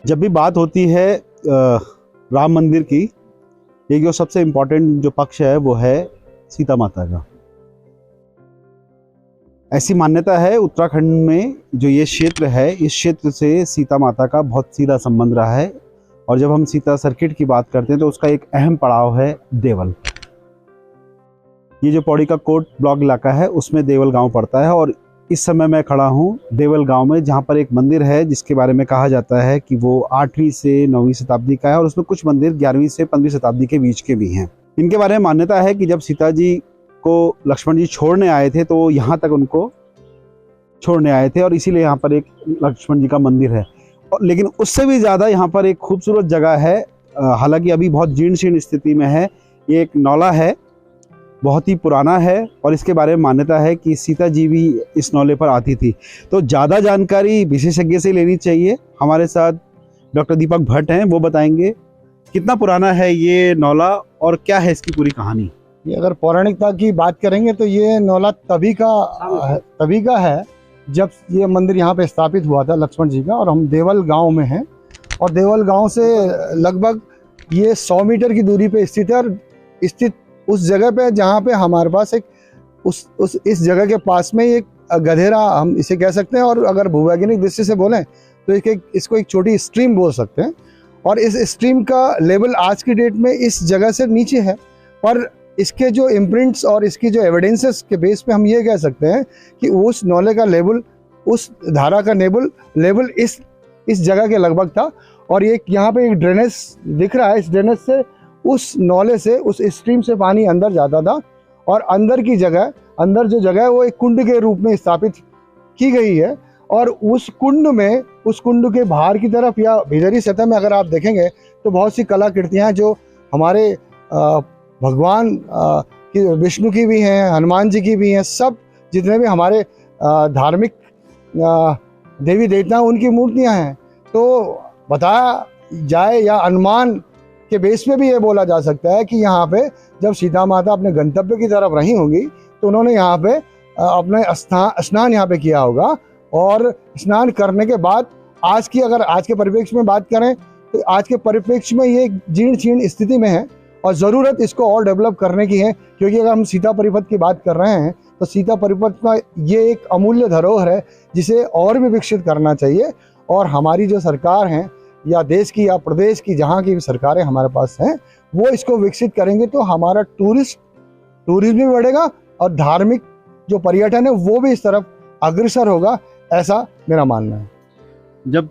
जब भी बात होती है राम मंदिर की, एक जो सबसे इम्पोर्टेंट जो पक्ष है वो है सीता माता का। ऐसी मान्यता है उत्तराखंड में जो ये क्षेत्र है, इस क्षेत्र से सीता माता का बहुत सीधा संबंध रहा है। और जब हम सीता सर्किट की बात करते हैं तो उसका एक अहम पड़ाव है देवल। ये जो पौड़ी का कोट ब्लॉक इलाका है उसमें देवल गांव पड़ता है। और इस समय मैं खड़ा हूँ देवल गांव में, जहाँ पर एक मंदिर है जिसके बारे में कहा जाता है कि वो 8वीं से 9वीं शताब्दी का है और उसमें कुछ मंदिर 11वीं से 15वीं शताब्दी के बीच के भी हैं। इनके बारे में मान्यता है कि जब सीता जी को लक्ष्मण जी छोड़ने आए थे तो यहाँ तक उनको छोड़ने आए थे और इसीलिए यहाँ पर एक लक्ष्मण जी का मंदिर है। और लेकिन उससे भी ज़्यादा यहाँ पर एक खूबसूरत जगह है, हालांकि अभी बहुत जीर्ण शीर्ण स्थिति में है। ये एक नौला है, बहुत ही पुराना है और इसके बारे में मान्यता है कि सीता जी भी इस नौले पर आती थी। तो ज़्यादा जानकारी विशेषज्ञ से लेनी चाहिए। हमारे साथ डॉक्टर दीपक भट्ट हैं, वो बताएंगे कितना पुराना है ये नौला और क्या है इसकी पूरी कहानी। ये अगर पौराणिकता की बात करेंगे तो ये नौला तभी का है जब ये मंदिर यहाँ पे स्थापित हुआ था लक्ष्मण जी का। और हम देवल गांव में हैं और देवल गांव से लगभग ये 100 मीटर की दूरी पे स्थित है। और स्थित उस जगह पे जहाँ पे हमारे पास एक इस जगह के पास में एक गधेरा हम इसे कह सकते हैं। और अगर भूवैज्ञानिक दृष्टि से बोलें तो इसको एक छोटी स्ट्रीम बोल सकते हैं। और इस स्ट्रीम का लेवल आज की डेट में इस जगह से नीचे है, पर इसके जो इम्प्रिंट्स और इसकी जो एविडेंसेस के बेस पे हम ये कह सकते हैं कि उस नौले का लेवल, उस धारा का लेवल इस जगह के लगभग था। और ये यहाँ पे एक ड्रेनेज दिख रहा है, इस ड्रेनेज से उस नौले से उस स्ट्रीम से पानी अंदर जाता था। और अंदर जो जगह है वो एक कुंड के रूप में स्थापित की गई है। और उस कुंड के बाहर की तरफ या भीतरी सतह में अगर आप देखेंगे तो बहुत सी कलाकृतियाँ जो हमारे भगवान की, विष्णु की भी हैं, हनुमान जी की भी हैं, सब जितने भी हमारे धार्मिक देवी देवता उनकी मूर्तियां हैं। तो बताया जाए या अनुमान के बेस पे भी ये बोला जा सकता है कि यहाँ पे जब सीता माता अपने गंतव्य की तरफ रही होंगी तो उन्होंने यहाँ पे अपने स्नान यहाँ पे किया होगा। और स्नान करने के बाद आज के परिप्रेक्ष्य में बात करें तो आज के परिप्रेक्ष्य में ये जीर्ण शीर्ण स्थिति में है और ज़रूरत इसको और डेवलप करने की है। क्योंकि अगर हम सीता परिपथ की बात कर रहे हैं तो सीता परिपथ का ये एक अमूल्य धरोहर है जिसे और भी विकसित करना चाहिए। और हमारी जो सरकार हैं या देश की या प्रदेश की जहाँ की भी सरकारें हमारे पास हैं वो इसको विकसित करेंगे तो हमारा टूरिज्म भी बढ़ेगा और धार्मिक जो पर्यटन है वो भी इस तरफ अग्रसर होगा, ऐसा मेरा मानना है। जब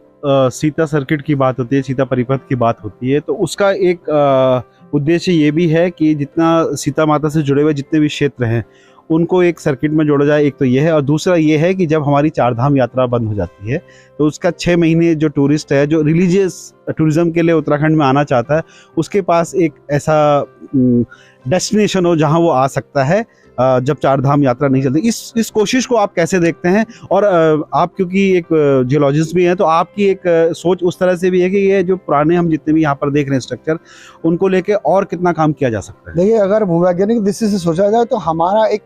सीता सर्किट की बात होती है, सीता परिपथ की बात होती है तो उसका एक उद्देश्य ये भी है कि जितना सीता माता से जुड़े हुए जितने भी क्षेत्र हैं उनको एक सर्किट में जोड़ा जाए। एक तो ये है और दूसरा ये है कि जब हमारी 4 धाम यात्रा बंद हो जाती है तो उसका 6 महीने जो टूरिस्ट है, जो रिलीजियस टूरिज्म के लिए उत्तराखंड में आना चाहता है, उसके पास एक ऐसा डेस्टिनेशन हो जहां वो आ सकता है जब 4 धाम यात्रा नहीं चलती। इस कोशिश को आप कैसे देखते हैं? और आप क्योंकि एक जियोलॉजिस्ट भी हैं तो आपकी एक सोच उस तरह से भी है कि ये जो पुराने हम जितने भी यहाँ पर देख रहे हैं स्ट्रक्चर, उनको लेके और कितना काम किया जा सकता है? देखिए, अगर भूवैज्ञानिक दृष्टि से सोचा जाए तो हमारा एक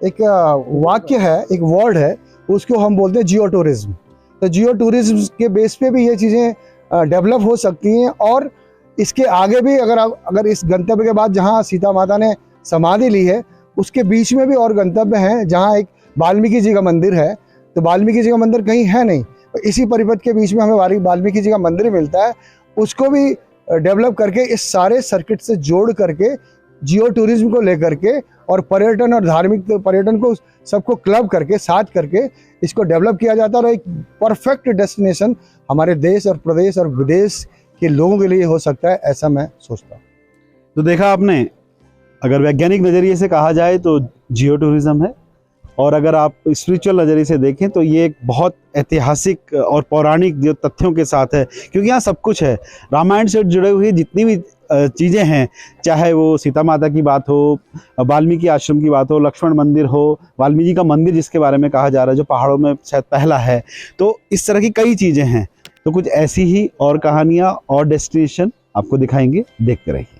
वाक्य है, एक वर्ड है, उसको हम बोलते हैं जियो टूरिज्म। तो जियो टूरिज्म के बेस पे भी ये चीज़ें डेवलप हो सकती हैं। और इसके आगे भी अगर इस गंतव्य के बाद जहाँ सीता माता ने समाधि ली है उसके बीच में भी और गंतव्य हैं जहाँ एक वाल्मीकि जी का मंदिर है। तो वाल्मीकि जी का मंदिर कहीं है नहीं, इसी परिपथ के बीच में हमें वाल्मीकि जी का मंदिर मिलता है। उसको भी डेवलप करके इस सारे सर्किट से जोड़ करके जियो टूरिज्म को लेकर के और पर्यटन और धार्मिक पर्यटन को सबको क्लब करके साथ करके इसको डेवलप किया जाता है। और एक परफेक्ट डेस्टिनेशन हमारे देश और प्रदेश और विदेश के लोगों के लिए हो सकता है, ऐसा मैं सोचता हूँ। तो देखा आपने, अगर वैज्ञानिक नज़रिए से कहा जाए तो जियो टूरिज्म है और अगर आप स्पिरिचुअल नज़रिए से देखें तो ये एक बहुत ऐतिहासिक और पौराणिक जो तथ्यों के साथ है। क्योंकि यहाँ सब कुछ है, रामायण से जुड़े हुए जितनी भी चीज़ें हैं, चाहे वो सीता माता की बात हो, वाल्मीकि आश्रम की बात हो, लक्ष्मण मंदिर हो, वाल्मीकि का मंदिर जिसके बारे में कहा जा रहा है जो पहाड़ों में शायद पहला है, तो इस तरह की कई चीज़ें हैं। तो कुछ ऐसी ही और कहानियाँ और डेस्टिनेशन आपको दिखाएंगे, देखते रहिए।